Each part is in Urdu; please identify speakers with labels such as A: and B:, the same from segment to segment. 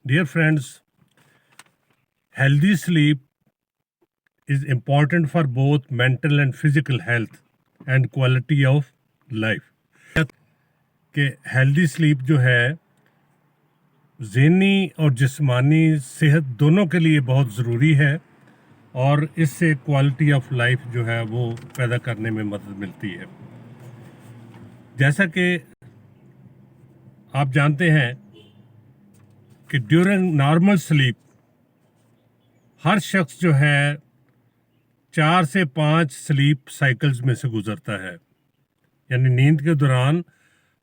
A: Dear friends, healthy sleep is important for both mental and physical health and quality of life. کہ ہیلدی سلیپ جو ہے ذہنی اور جسمانی صحت دونوں کے لیے بہت ضروری ہے اور اس سے کوالٹی آف لائف جو ہے وہ پیدا کرنے میں مدد ملتی ہے. جیسا کہ آپ جانتے ہیں کہ ڈیورنگ نارمل سلیپ ہر شخص جو ہے 4 سے 5 سلیپ سائیکلز میں سے گزرتا ہے. یعنی نیند کے دوران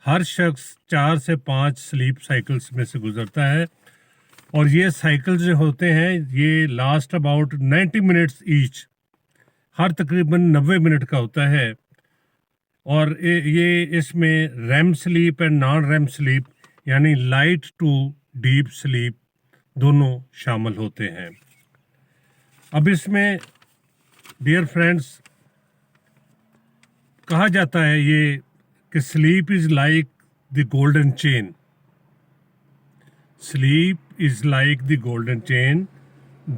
A: ہر شخص 4 سے 5 سلیپ سائیکلز میں سے گزرتا ہے اور یہ سائیکلز جو ہوتے ہیں یہ لاسٹ اباؤٹ 90 منٹس ایچ، ہر تقریباً 90 منٹ کا ہوتا ہے. اور یہ اس میں REM sleep and non REM sleep یعنی لائٹ ٹو ڈیپ سلیپ دونوں شامل ہوتے ہیں. اب اس میں ڈیئر فرینڈس کہا جاتا ہے یہ کہ sleep is like the golden chain. Sleep is like the golden chain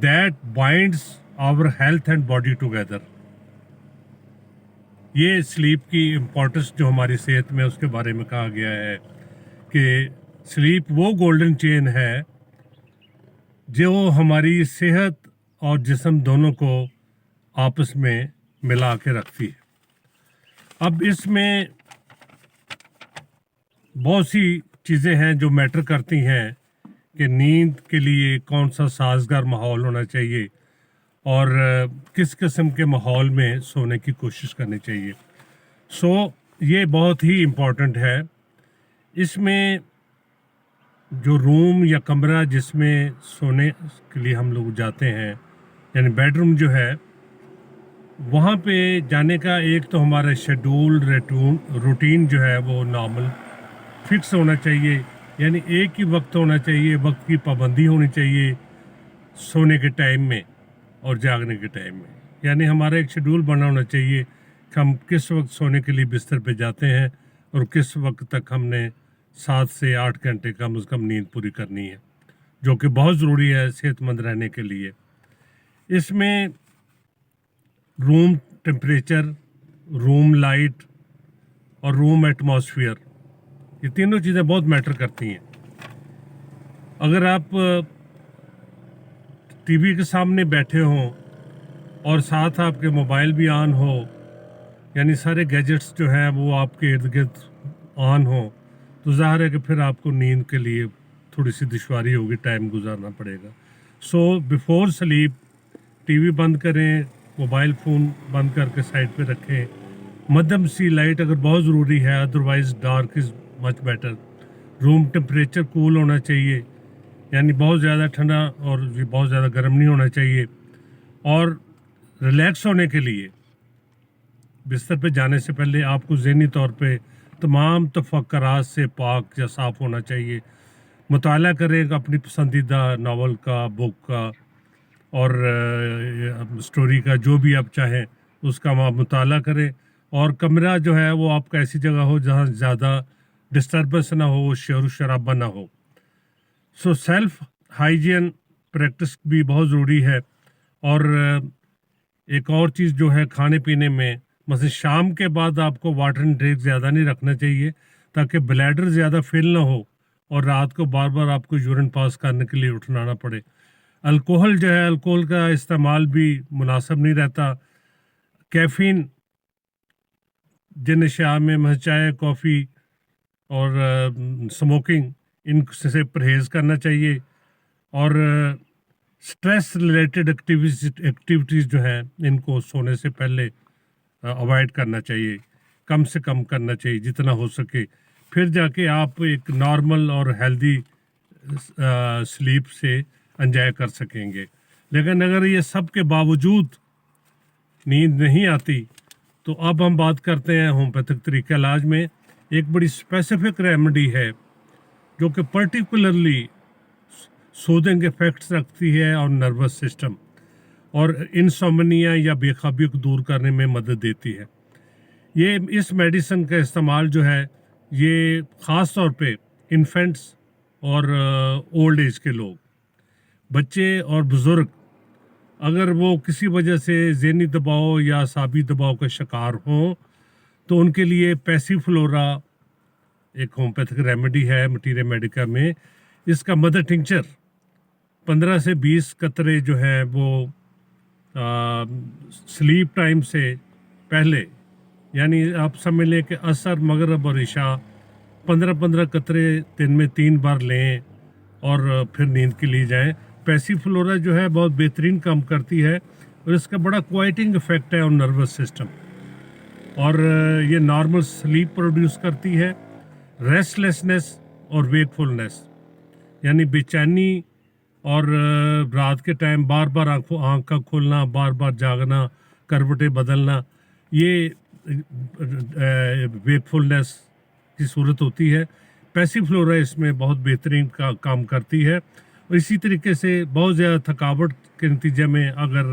A: that binds our health and body together. یہ سلیپ کی امپورٹنس جو ہماری صحت میں اس کے بارے میں کہا گیا ہے کہ سلیپ وہ گولڈن چین ہے جو ہماری صحت اور جسم دونوں کو آپس میں ملا کے رکھتی ہے. اب اس میں بہت سی چیزیں ہیں جو میٹر کرتی ہیں کہ نیند کے لیے کون سا سازگار ماحول ہونا چاہیے اور کس قسم کے ماحول میں سونے کی کوشش کرنی چاہیے. یہ بہت ہی امپورٹنٹ ہے. اس میں جو روم یا کمرہ جس میں سونے کے لیے ہم لوگ جاتے ہیں یعنی بیڈ روم جو ہے، وہاں پہ جانے کا ایک تو ہمارا شیڈول روٹین جو ہے وہ نارمل فکس ہونا چاہیے. یعنی ایک ہی وقت ہونا چاہیے، وقت کی پابندی ہونی چاہیے سونے کے ٹائم میں اور جاگنے کے ٹائم میں. یعنی ہمارا ایک شیڈول بنا ہونا چاہیے کہ ہم کس وقت سونے کے لیے بستر پہ جاتے ہیں اور کس وقت تک ہم نے 7 سے 8 گھنٹے کم از کم نیند پوری کرنی ہے، جو کہ بہت ضروری ہے صحت مند رہنے کے لیے. اس میں روم ٹمپریچر، روم لائٹ اور روم ایٹماسفیئر، یہ تینوں چیزیں بہت میٹر کرتی ہیں. اگر آپ ٹی وی کے سامنے بیٹھے ہوں اور ساتھ آپ کے موبائل بھی آن ہو، یعنی سارے گیجٹس جو ہیں وہ آپ کے ارد گرد آن ہوں، تو ظاہر ہے کہ پھر آپ کو نیند کے لیے تھوڑی سی دشواری ہوگی، ٹائم گزارنا پڑے گا. بیفور سلیپ ٹی وی بند کریں، موبائل فون بند کر کے سائڈ پہ رکھیں. مدھم سی لائٹ اگر بہت ضروری ہے، ادروائز ڈارک از مچ بیٹر. روم ٹمپریچر کول ہونا چاہیے، یعنی بہت زیادہ ٹھنڈا اور بہت زیادہ گرم نہیں ہونا چاہیے. اور ریلیکس ہونے کے لیے بستر پہ جانے سے پہلے آپ کو ذہنی طور پہ تمام تفکرات سے پاک یا صاف ہونا چاہیے. مطالعہ کریں اپنی پسندیدہ ناول کا، بک کا اور سٹوری کا، جو بھی آپ چاہیں اس کا آپ مطالعہ کریں. اور کمرہ جو ہے وہ آپ کا ایسی جگہ ہو جہاں زیادہ ڈسٹربنس نہ ہو، شور و شرابہ نہ ہو. سیلف ہائیجین پریکٹس بھی بہت ضروری ہے. اور ایک اور چیز جو ہے کھانے پینے میں، مثلا شام کے بعد آپ کو واٹر انٹیک زیادہ نہیں رکھنا چاہیے تاکہ بلیڈر زیادہ فل نہ ہو اور رات کو بار بار آپ کو یورین پاس کرنے کے لیے اٹھنا نہ پڑے. الکوہل جو ہے، الکوہل کا استعمال بھی مناسب نہیں رہتا. کیفین جن اشیاء میں چائے، کافی اور سموکنگ، ان سے پرہیز کرنا چاہیے. اور سٹریس ریلیٹڈ ایکٹیویٹیز جو ہیں ان کو سونے سے پہلے اوائڈ کرنا چاہیے، کم سے کم کرنا چاہیے جتنا ہو سکے. پھر جا کے آپ ایک نارمل اور ہیلدی سلیپ سے انجوائے کر سکیں گے. لیکن اگر یہ سب کے باوجود نیند نہیں آتی تو اب ہم بات کرتے ہیں ہومیوپیتھک طریقہ علاج میں. ایک بڑی اسپیسیفک ریمیڈی ہے جو کہ پرٹیکولرلی سودنگ افیکٹس رکھتی ہے اور نروس سسٹم اور انسومنیا یا بے خوابی کو دور کرنے میں مدد دیتی ہے. اس میڈیسن کا استعمال جو ہے یہ خاص طور پہ انفینٹس اور اولڈ ایج کے لوگ، بچے اور بزرگ، اگر وہ کسی وجہ سے ذہنی دباؤ یا اعصابی دباؤ کا شکار ہوں تو ان کے لیے پیسی فلورا ایک ہومیوپیتھک ریمیڈی ہے مٹیریا میڈیکا میں. اس کا مدر ٹنکچر 15 سے 20 قطرے جو ہیں وہ سلیپ ٹائم سے پہلے، یعنی آپ سمجھ لیں کہ عصر، مغرب اور عشاء 15 قطرے دن میں 3 بار لیں اور پھر نیند کے لیے جائیں. پیسی فلورا جو ہے بہت بہترین کام کرتی ہے اور اس کا بڑا کوائٹنگ افیکٹ ہے آن نروس سسٹم، اور یہ نارمل سلیپ پروڈیوس کرتی ہے، ریسٹ لیسنس اور ویکفولنس، یعنی بے چینی اور رات کے ٹائم بار بار آنکھ کا کھولنا، بار بار جاگنا، کروٹیں بدلنا، یہ ویکفولنس کی صورت ہوتی ہے. پیسی فلورا اس میں بہت بہترین کام کرتی ہے. اور اسی طریقے سے بہت زیادہ تھکاوٹ کے نتیجے میں اگر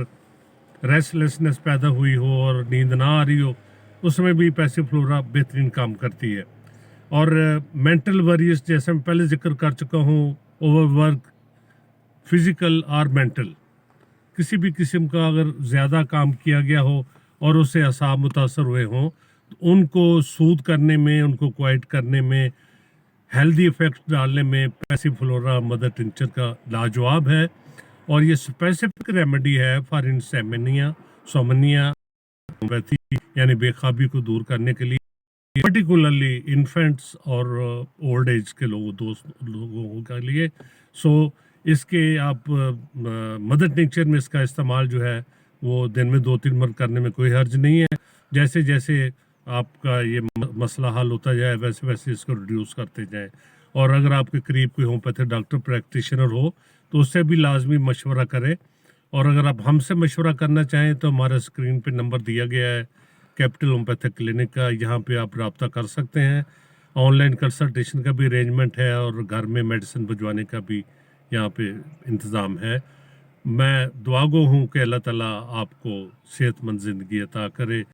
A: ریسٹ لیسنس پیدا ہوئی ہو اور نیند نہ آ رہی ہو، اس میں بھی پیسی فلورا بہترین کام کرتی ہے. اور مینٹل وریز جیسے میں پہلے ذکر کر چکا ہوں، اوور ورک، فزیکل اور مینٹل، کسی بھی قسم کا اگر زیادہ کام کیا گیا ہو اور اس سے اعصاب متاثر ہوئے ہوں تو ان کو سود کرنے میں، ان کو کوائٹ کرنے میں، ہیلدی ایفیکٹ ڈالنے میں پیسی فلورا مدر ٹنکچر کا لاجواب ہے. اور یہ اسپیسیفک ریمیڈی ہے فار سومنیا یعنی بے خوابی کو دور کرنے کے لیے، پرٹیکولرلی انفینٹس اور اولڈ ایج کے لوگوں کے لیے. سو اس کے آپ مدر ٹنکچر میں اس کا استعمال جو ہے وہ دن میں 2-3 بار کرنے میں کوئی حرج نہیں ہے. جیسے جیسے آپ کا یہ مسئلہ حل ہوتا جائے ویسے ویسے اس کو ریڈیوس کرتے جائیں. اور اگر آپ کے قریب کوئی ہومیوپیتھی ڈاکٹر پریکٹیشنر ہو تو اس سے بھی لازمی مشورہ کریں. اور اگر آپ ہم سے مشورہ کرنا چاہیں تو ہمارا اسکرین پہ نمبر دیا گیا ہے کیپٹل ہومیوپیتھک کلینک کا، یہاں پہ آپ رابطہ کر سکتے ہیں. آن لائن کنسلٹیشن کا بھی ارینجمنٹ ہے اور گھر میں میڈیسن بھجوانے کا بھی یہاں پہ انتظام ہے. میں دعا گو ہوں کہ اللہ تعالیٰ آپ کو صحت مند زندگی عطا کرے.